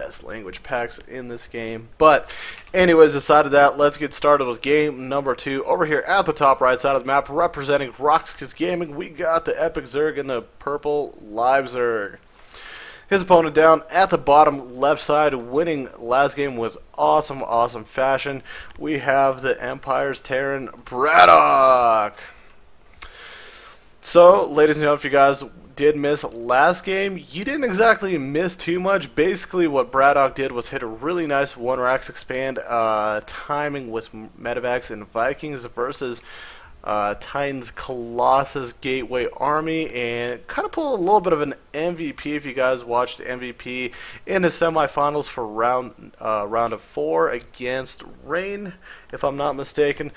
best language packs in this game. But anyways, aside of that, let's get started with game number 2. Over here at the top right side of the map, representing RoX.KiS Gaming, we got the EmpireBratOK and the purple LiveZerg. His opponent down at the bottom left side, winning last game with awesome fashion. We have the Empire's BratOK. So, ladies and gentlemen, if you guys did miss last game, you didn't exactly miss too much. Basically, what BratOK did was hit a really nice one racks expand timing with Medivacs and Vikings versus Titans, Colossus, Gateway Army, and kind of pull a little bit of an MVP if you guys watched MVP in the semifinals for round of 4 against Rain, if I'm not mistaken.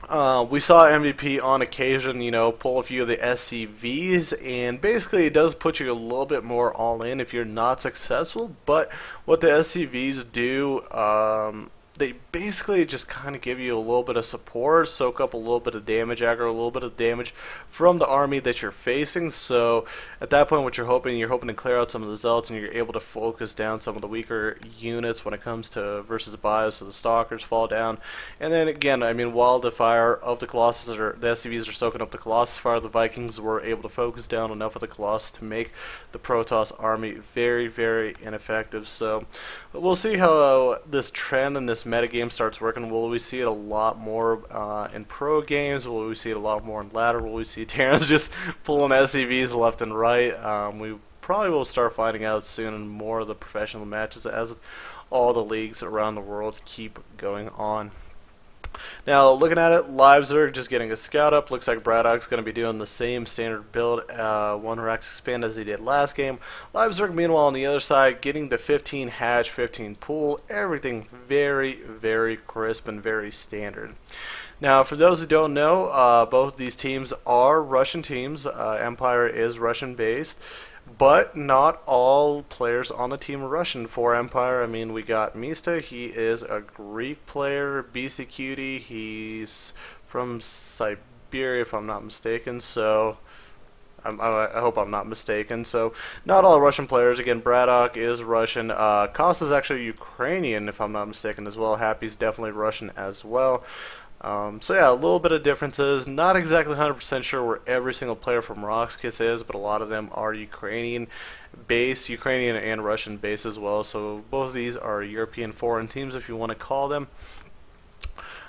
We saw MVP on occasion, you know, pull a few of the SCVs, and basically it does put you a little bit more all in if you're not successful. But what the SCVs do, they basically just kind of give you a little bit of support, soak up a little bit of damage, aggro a little bit of damage from the army that you're facing. So at that point, what you're hoping to clear out some of the zealots, and you're able to focus down some of the weaker units when it comes to versus bios, so the stalkers fall down. And then again, I mean, while the fire of the Colossus, or the SCVs are soaking up the Colossus fire, the Vikings were able to focus down enough of the Colossus to make the Protoss army very ineffective. So we'll see how this trend and this metagame starts working. Will we see it a lot more in pro games? Will we see it a lot more in ladder? Will we see Terrans just pulling SCVs left and right? We probably will start finding out soon in more of the professional matches as all the leagues around the world keep going on. Now, looking at it, LiveZerg just getting a scout up. Looks like BratOK's going to be doing the same standard build, one racks expand as he did last game. LiveZerg, meanwhile, on the other side, getting the 15 hatch, 15 pool. Everything very crisp and very standard. Now, for those who don't know, both these teams are Russian teams. Empire is Russian-based. But not all players on the team are Russian for Empire. I mean, we got Mista. He is a Greek player. BC Cutie. He's from Siberia, if I'm not mistaken. So I hope I'm not mistaken. So not all Russian players. Again, BratOK is Russian. KiS is actually Ukrainian, if I'm not mistaken, as well. Happy's definitely Russian as well. So yeah, a little bit of differences. Not exactly 100% sure where every single player from RoX.KiS is, but a lot of them are Ukrainian based, Ukrainian and Russian based as well. So both of these are European foreign teams, if you want to call them.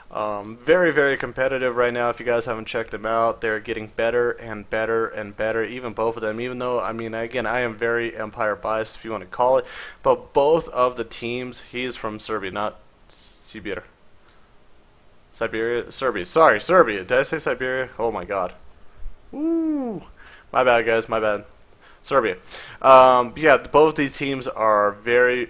Very competitive right now. If you guys haven't checked them out, they're getting better and better. Even both of them. Even though, I mean, again, I am very Empire biased, if you want to call it. But both of the teams, he's from Serbia, not Siberia. Serbia. Sorry, Serbia. Did I say Siberia? Oh my god. Woo. My bad, guys. My bad. Serbia. Yeah, both these teams are very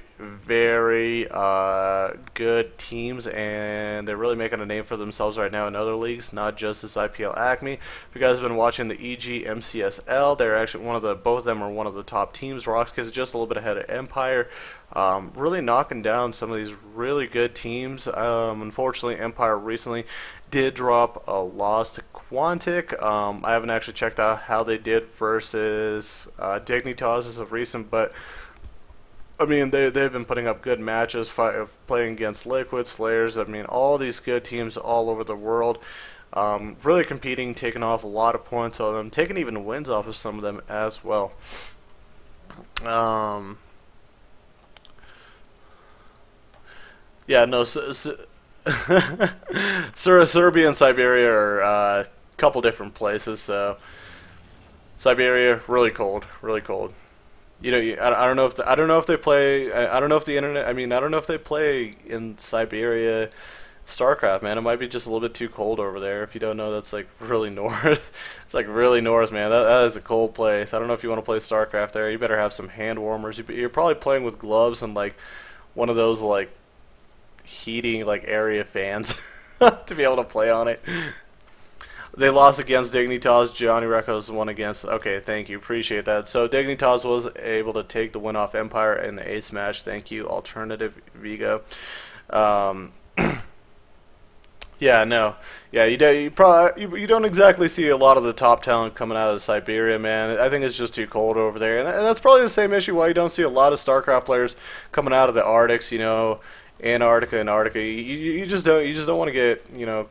good teams, and they're really making a name for themselves right now in other leagues, not just this IPL ACME. If you guys have been watching the EG MCSL, they're actually both of them are one of the top teams. RoX.KiS is just a little bit ahead of Empire. Really knocking down some of these really good teams. Unfortunately, Empire recently did drop a loss to Quantic. I haven't actually checked out how they did versus Dignitas as of recent, but I mean, they've been putting up good matches, playing against Liquid, Slayers. I mean, all these good teams all over the world. Really competing, taking off a lot of points on them, taking even wins off of some of them as well. Yeah, no, Serbia and Siberia are a couple different places. So Siberia, really cold. You know, I don't know if they play. I don't know if the internet. I mean, I don't know if they play in Siberia StarCraft, man. It might be just a little bit too cold over there. If you don't know, that's like really north. It's like really north, man. That is a cold place. I don't know if you want to play StarCraft there. You better have some hand warmers. You're probably playing with gloves and like one of those like heating like area fans to be able to play on it. They lost against Dignitas. Johnny Recco's won against. Okay, thank you, appreciate that. So Dignitas was able to take the win off Empire in the ace match. Thank you, Alternative Vigo. Yeah, no. Yeah, you don't exactly see a lot of the top talent coming out of Siberia, man. I think it's just too cold over there, and that's probably the same issue why you don't see a lot of StarCraft players coming out of the Arctics. Antarctica and Arctica. You just don't want to get you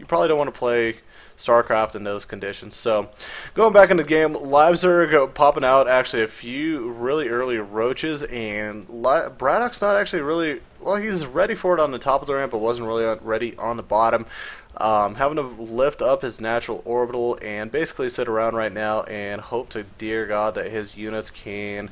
probably don't want to play StarCraft in those conditions. So, going back in the game, LiveZerg popping out actually a few really early roaches, and Braddock's not actually really, well, he's ready for it on the top of the ramp, but wasn't really ready on the bottom. Having to lift up his natural orbital and basically sit around right now and hope to dear God that his units can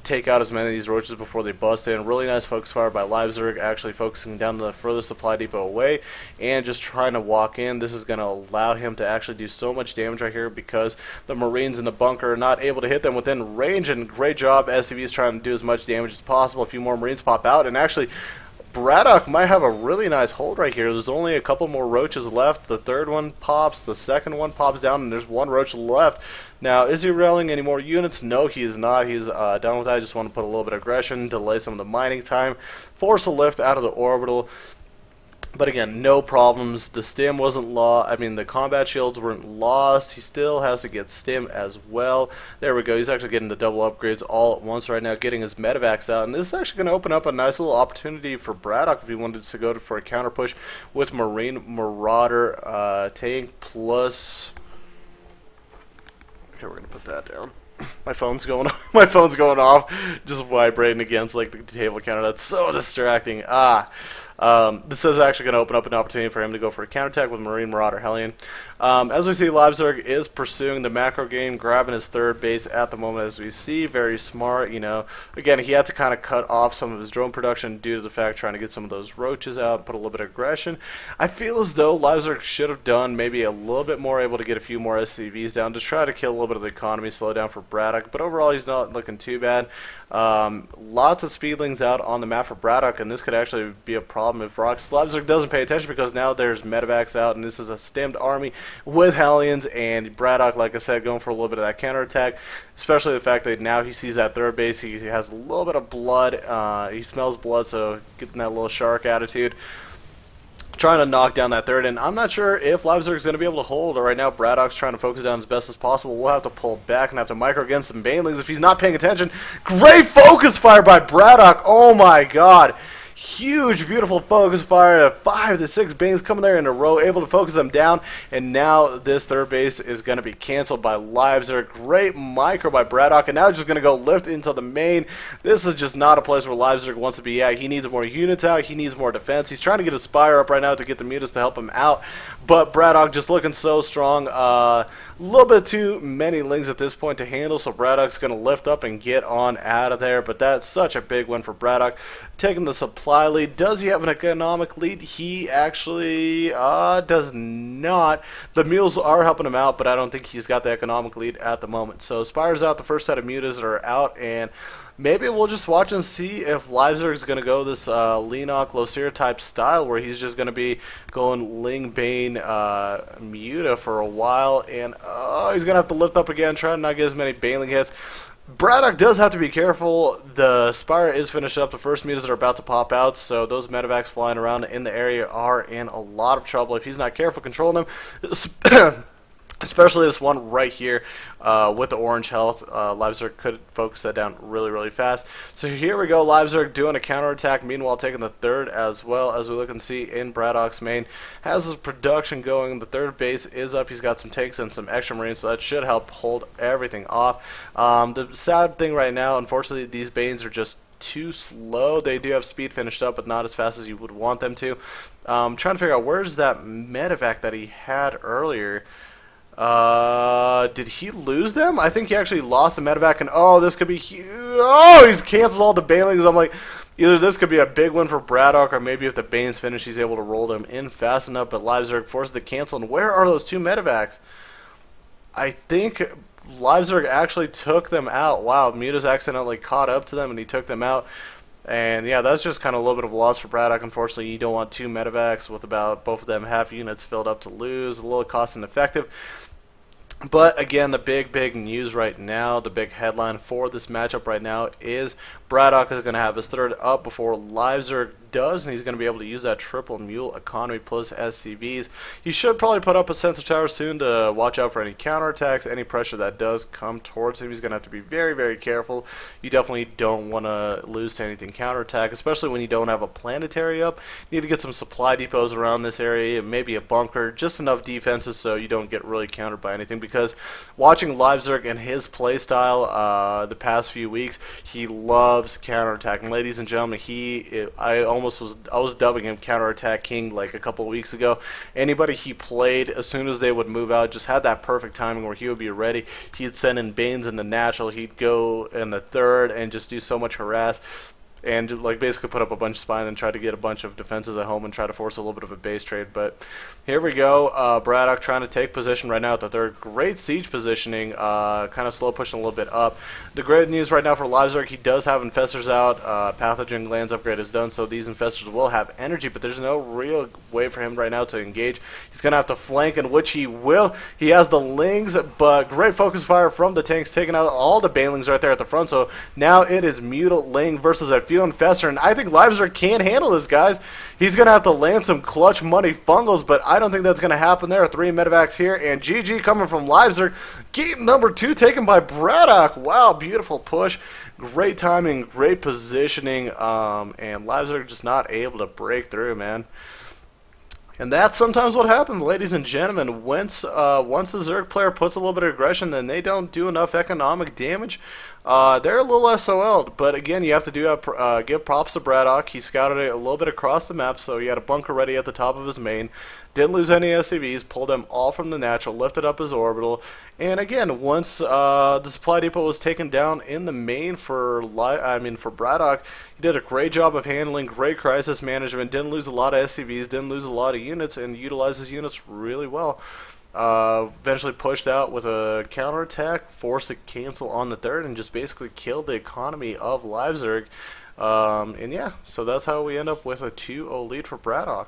take out as many of these roaches before they bust in. Really nice focus fire by LiveZerg, actually focusing down the furthest supply depot away and just trying to walk in. This is going to allow him to actually do so much damage right here because the Marines in the bunker are not able to hit them within range, and great job. SCV is trying to do as much damage as possible. A few more Marines pop out, and actually Braddock might have a really nice hold right here. There's only a couple more roaches left. The third one pops, the second one pops down, and there's one roach left. Now, is he rallying any more units? No, he is not. He's done with that. I just want to put a little bit of aggression, delay some of the mining time, force a lift out of the orbital. But again, no problems. The stim wasn't lost. I mean, the combat shields weren't lost. He still has to get stim as well. There we go. He's actually getting the double upgrades all at once right now, getting his medevacs out. And this is actually going to open up a nice little opportunity for Braddock if he wanted to go for a counter push with Marine Marauder tank plus. Okay, we're going to put that down. My phone's going off. My phone's going off, just vibrating against like the table counter. That's so distracting. This is actually going to open up an opportunity for him to go for a counterattack with Marine Marauder Hellion. As we see, LiveZerg is pursuing the macro game, grabbing his third base at the moment. As we see, very smart. Again, he had to kind of cut off some of his drone production due to the fact trying to get some of those roaches out, put a little bit of aggression. I feel as though LiveZerg should have done maybe a little bit more, able to get a few more SCVs down to try to kill a little bit of the economy, slow down for Braddock. But overall, he's not looking too bad. Lots of speedlings out on the map for Braddock, and this could actually be a problem if LiveZerg doesn't pay attention, because now there's medevacs out, and this is a stemmed army with Hellions, and Braddock, like I said, going for a little bit of that counterattack, especially the fact that now he sees that third base, he has a little bit of blood, he smells blood, so getting that little shark attitude, trying to knock down that third, and I'm not sure if LiveZerg is going to be able to hold. Right now, Braddock's trying to focus down as best as possible. We'll have to pull back and have to micro against some banelings if he's not paying attention. Great focus fire by Braddock. Oh my God. Huge, beautiful focus fire. 5 to 6 banes coming there in a row, able to focus them down, and now this third base is going to be canceled by LiveZerg. Great micro by Braddock, and now just going to go lift into the main. This is just not a place where LiveZerg wants to be at. He needs more units out. He needs more defense. He's trying to get a Spire up right now to get the mutas to help him out, but Braddock just looking so strong. A little bit too many lings at this point to handle, so Braddock's going to lift up and get on out of there, but that's such a big win for Braddock. Taking the supply lead. Does he have an economic lead? He actually does not. The mules are helping him out, but I don't think he's got the economic lead at the moment. So Spire's out, the first set of mutas that are out, and maybe we'll just watch and see if LiveZerg is going to go this Leonok Losir type style, where he's just going to be going Ling Bane muta for a while, and he's going to have to lift up again, try to not get as many Baneling hits. Braddock does have to be careful. The Spire is finished up. The first mutas that are about to pop out, so those medevacs flying around in the area are in a lot of trouble if he's not careful controlling them. Especially this one right here with the orange health. LiveZerg could focus that down really, really fast. So here we go, LiveZerg doing a counterattack, meanwhile taking the third as well, as we look and see in Braddock's main. Has his production going. The third base is up. He's got some tanks and some extra marines, so that should help hold everything off. The sad thing right now, unfortunately, these Banes are just too slow. They do have speed finished up, but not as fast as you would want them to. Trying to figure out where's that medevac that he had earlier. Did he lose them? I think he actually lost the medevac, and this could be huge. He's canceled all the banelings. I'm like, either this could be a big win for Braddock, or maybe if the Banes finish, he's able to roll them in fast enough, but LiveZerg forces the cancel. And where are those two medevacs? I think LiveZerg actually took them out. Wow, mutas accidentally caught up to them, and he took them out. And yeah, that's just kind of a little bit of a loss for Braddock. Unfortunately, you don't want two medevacs with about both of them half units filled up to lose. A little cost ineffective. But again, the big news right now, the big headline for this matchup right now is Braddock is going to have his third up before LiveZerg does, and he's going to be able to use that triple mule economy plus SCVs. He should probably put up a sensor tower soon to watch out for any counterattacks, any pressure that does come towards him. He's going to have to be very, very careful. You definitely don't want to lose to anything counterattack, especially when you don't have a planetary up. You need to get some supply depots around this area, maybe a bunker, just enough defenses so you don't get really countered by anything, because watching LiveZerg and his playstyle the past few weeks, he loves counterattacking. Ladies and gentlemen, I was dubbing him counterattack king like a couple of weeks ago. Anybody he played, as soon as they would move out, just had that perfect timing where he would be ready. He'd send in Banes in the natural, he'd go in the third and just do so much harass, and like basically put up a bunch of spine and try to get a bunch of defenses at home and try to force a little bit of a base trade. But here we go, BratOK trying to take position right now at the third. Great siege positioning, kind of slow pushing a little bit up. The great news right now for LiveZerg, he does have infestors out. Pathogen glands upgrade is done, so these infestors will have energy, but there's no real way for him right now to engage. He's going to have to flank, in which he will. He has the Lings, but great focus fire from the tanks, taking out all the Banelings right there at the front. So now it is Mutant Ling versus a few infestor, and I think LiveZerg can't handle this, guys. He's going to have to land some clutch money fungals, but I don't think that's going to happen. There are 3 medevacs here, and GG coming from LiveZerg. Game number 2 taken by BratOK. Wow, beautiful push. Great timing, great positioning, and LiveZerg just not able to break through, man. And that's sometimes what happens, ladies and gentlemen. Once the Zerg player puts a little bit of aggression, then they don't do enough economic damage. They're a little SOL'd, but again, you have to give props to BratOK. He scouted it a little bit across the map, so he had a bunker ready at the top of his main. Didn't lose any SCVs, pulled them all from the natural, lifted up his orbital, and again, once the supply depot was taken down in the main for BratOK, he did a great job of handling, great crisis management, didn't lose a lot of SCVs, didn't lose a lot of units, and utilized his units really well. Eventually pushed out with a counterattack, forced to cancel on the third, and just basically killed the economy of LiveZerg. And yeah, so that's how we end up with a 2-0 lead for BratOK.